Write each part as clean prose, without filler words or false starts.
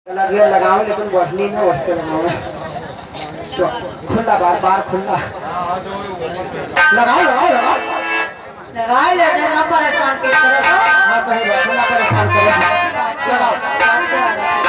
लगाओ लेकिन बढ़नी ना उठ के लगाओ तो खुला बार बार खुला लगाओ लगाओ लगाओ लगाओ लेकिन ना परेशान किस तरह का हाँ कहीं खुला परेशान करो लगाओ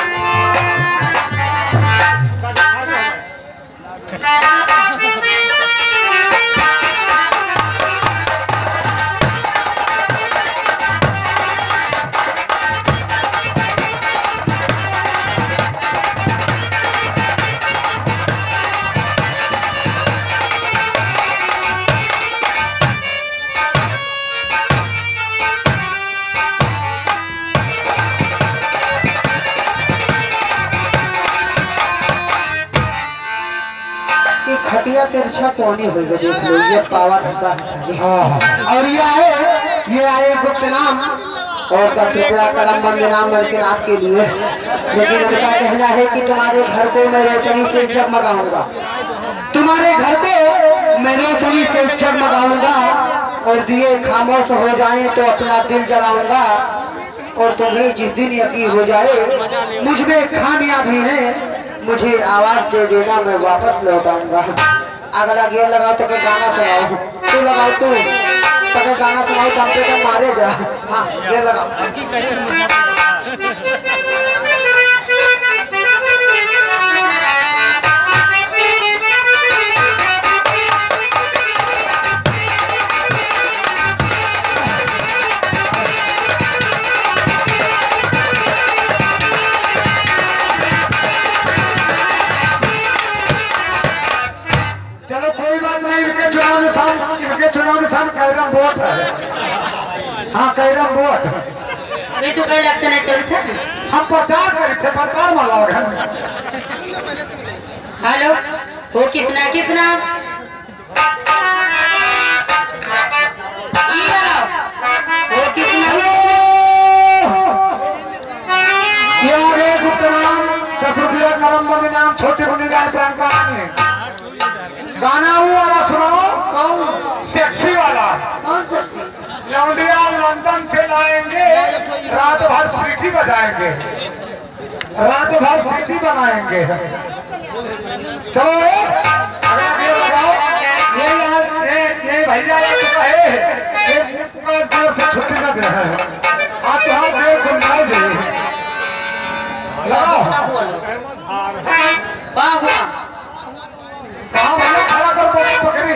खटिया तिरछा कोनी हो गई देख लो ये पावा धंधा हाँ और ये आए गुप्त नाम और 10 रुपया कलम बंद नाम लेकिन आपके लिए लेकिन उनका कहना है कि तुम्हारे घर को मैं रोशनी से जगमगाऊंगा तुम्हारे घर को मैं रोशनी से जगमगाऊंगा और दिए खामोश हो जाएं तो अपना दिल जलाऊंगा और तुम्हें जिस दिन यकीन हो जाए मुझ में खामियां भी हैं मुझे आवाज दे देना मैं वापस लौट आऊंगा। अगला गेर लगाओ तो गाना सुनाओ तू लगाओ तू तो गाना सुनाओ तो हमसे तो मारे जा हाँ गेर लगाओ इनके चुनाव निशान कैरम बोर्ड है हाँ कैरम बोर्ड अभी तो कई इलेक्शन है चल था हम प्रचार करे थे प्रचार वाला हेलो वो किसना किसना वो किसना ये गुप्त नाम 10 रुपया कलम बंद नाम छोटे होने जाने प्राण का गाना वो वाला सुनाओ कौन सेक्सी वाला कौन सेक्सी लौंडिया लंदन से लाएंगे रात भर सीटी बजाएंगे रात भर सीटी बनाएंगे चलो ये लगाओ ये भैया ये से छुट्टी न दे आप तो हर देव को ना जाइए लगाओ कहाँ वाला खड़ा कर दो पकड़ी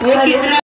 वो कितना